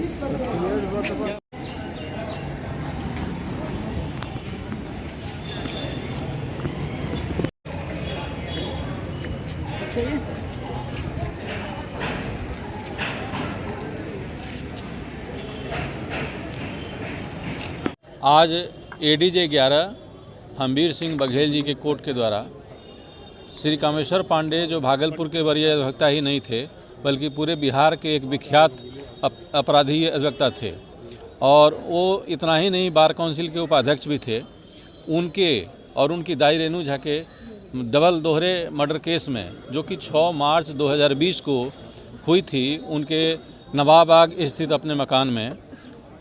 आज एडीजे 11 हम्बीर सिंह बघेल जी के कोर्ट के द्वारा श्री कामेश्वर पांडे, जो भागलपुर के वरीय अधिवक्ता ही नहीं थे बल्कि पूरे बिहार के एक विख्यात अपराधी अधिवक्ता थे और वो इतना ही नहीं, बार काउंसिल के उपाध्यक्ष भी थे, उनके और उनकी दाई रेणु झा के डबल दोहरे मर्डर केस में, जो कि 6 मार्च 2020 को हुई थी उनके नवाबाग स्थित अपने मकान में।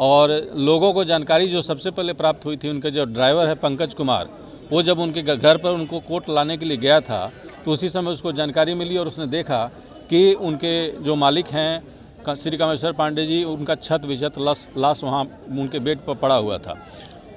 और लोगों को जानकारी जो सबसे पहले प्राप्त हुई थी, उनके जो ड्राइवर है पंकज कुमार, वो जब उनके घर पर उनको कोर्ट लाने के लिए गया था तो उसी समय उसको जानकारी मिली और उसने देखा कि उनके जो मालिक हैं श्री कामेश्वर पांडे जी, उनका छत विछत लाश वहाँ उनके बेड पर पड़ा हुआ था।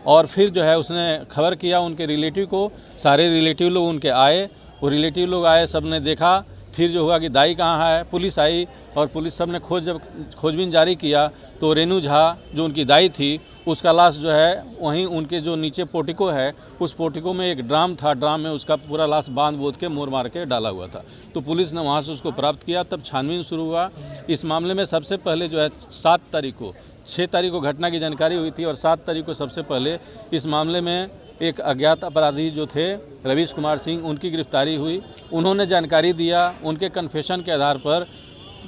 और फिर जो है उसने खबर किया उनके रिलेटिव को, सारे रिलेटिव लोग उनके आए, वो रिलेटिव लोग आए, सब ने देखा। फिर जो हुआ कि दाई कहाँ है, पुलिस आई और पुलिस सब ने खोजबीन जारी किया तो रेणु झा जो उनकी दाई थी, उसका लाश जो है वहीं उनके जो नीचे पोर्टिको है, उस पोर्टिको में एक ड्राम था, ड्राम में उसका पूरा लाश बांध बोध के मोड़ मार के डाला हुआ था। तो पुलिस ने वहाँ से उसको प्राप्त किया, तब छानबीन शुरू हुआ। इस मामले में सबसे पहले जो है 7 तारीख को, 6 तारीख को घटना की जानकारी हुई थी और 7 तारीख को सबसे पहले इस मामले में एक अज्ञात अपराधी जो थे रवीश कुमार सिंह, उनकी गिरफ्तारी हुई। उन्होंने जानकारी दिया, उनके कन्फेशन के आधार पर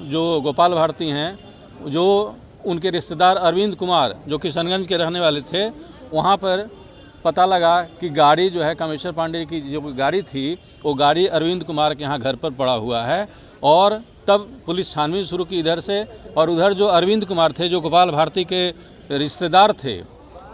जो गोपाल भारती हैं, जो उनके रिश्तेदार अरविंद कुमार जो किशनगंज के रहने वाले थे, वहाँ पर पता लगा कि गाड़ी जो है कामेश्वर पांडे की जो गाड़ी थी, वो गाड़ी अरविंद कुमार के यहाँ घर पर पड़ा हुआ है। और तब पुलिस छानबीन शुरू की इधर से, और उधर जो अरविंद कुमार थे जो गोपाल भारती के रिश्तेदार थे,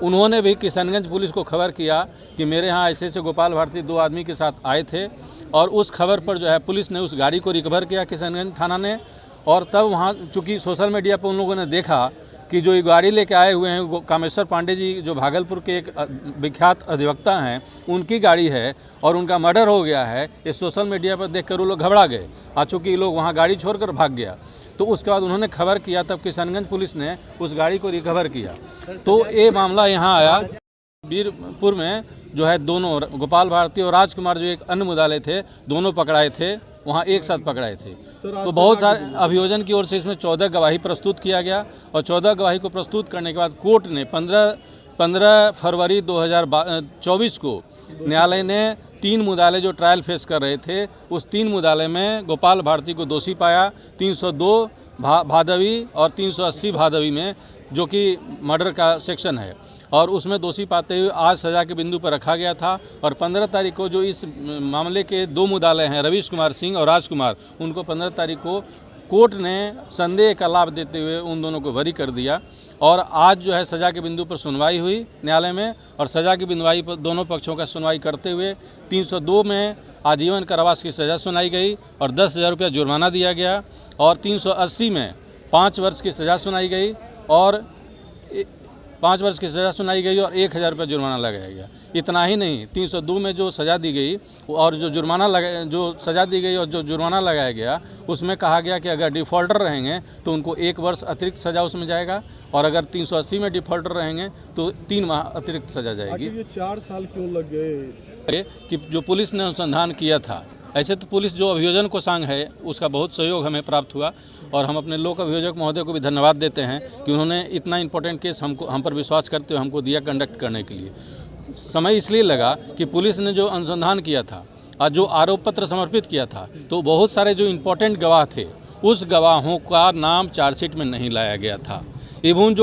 उन्होंने भी किशनगंज पुलिस को खबर किया कि मेरे यहाँ ऐसे ऐसे गोपाल भारती 2 आदमी के साथ आए थे। और उस खबर पर जो है पुलिस ने उस गाड़ी को रिकवर किया किशनगंज थाना ने। और तब वहाँ चूँकि सोशल मीडिया पर उन लोगों ने देखा कि जो ये गाड़ी लेके आए हुए हैं कामेश्वर पांडे जी, जो भागलपुर के एक विख्यात अधिवक्ता हैं, उनकी गाड़ी है और उनका मर्डर हो गया है, ये सोशल मीडिया पर देखकर वो लोग घबरा गए। और चूँकि ये लोग वहाँ गाड़ी छोड़कर भाग गया, तो उसके बाद उन्होंने खबर किया, तब किशनगंज पुलिस ने उस गाड़ी को रिकवर किया। तो ये मामला यहाँ आया वीरपुर में, जो है दोनों गोपाल भारती और राजकुमार जो एक अन्य मुद्दाले थे, दोनों पकड़ाए थे, वहाँ एक साथ पकड़ाए थे। तो बहुत सारे अभियोजन की ओर से इसमें 14 गवाही प्रस्तुत किया गया और 14 गवाही को प्रस्तुत करने के बाद कोर्ट ने 15 फरवरी 2024 को न्यायालय ने 3 मुद्दाले जो ट्रायल फेस कर रहे थे, उस 3 मुद्दाले में गोपाल भारती को दोषी पाया 302 भादवी और 380 भादवी में, जो कि मर्डर का सेक्शन है, और उसमें दोषी पाते हुए आज सज़ा के बिंदु पर रखा गया था। और 15 तारीख को जो इस मामले के 2 मुद्दाले हैं रवीश कुमार सिंह और राजकुमार, उनको 15 तारीख को कोर्ट ने संदेह का लाभ देते हुए उन दोनों को बरी कर दिया। और आज जो है सज़ा के बिंदु पर सुनवाई हुई न्यायालय में, और सज़ा की बिंदुवाई पर दोनों पक्षों का सुनवाई करते हुए 302 में आजीवन कारावास की सज़ा सुनाई गई और 10,000 रुपया जुर्माना दिया गया, और 380 में 5 वर्ष की सज़ा सुनाई गई और 5 वर्ष की सज़ा सुनाई गई और 1,000 रुपये जुर्माना लगाया गया। इतना ही नहीं, 302 में जो सज़ा दी गई और जो सज़ा दी गई और जो जुर्माना लगाया गया, उसमें कहा गया कि अगर डिफ़ॉल्टर रहेंगे तो उनको 1 वर्ष अतिरिक्त सज़ा उसमें जाएगा, और अगर 380 में डिफ़ॉल्टर रहेंगे तो 3 माह अतिरिक्त सज़ा जाएगी। ये 4 साल क्यों लग गए? कि जो पुलिस ने अनुसंधान किया था, ऐसे तो पुलिस जो अभियोजन को संग है उसका बहुत सहयोग हमें प्राप्त हुआ, और हम अपने लोक अभियोजक महोदय को भी धन्यवाद देते हैं कि उन्होंने इतना इम्पोर्टेंट केस हम पर विश्वास करते हुए हमको दिया कंडक्ट करने के लिए। समय इसलिए लगा कि पुलिस ने जो अनुसंधान किया था और जो आरोप पत्र समर्पित किया था, तो बहुत सारे जो इम्पोर्टेंट गवाह थे, उस गवाहों का नाम चार्जशीट में नहीं लाया गया था। इवन जो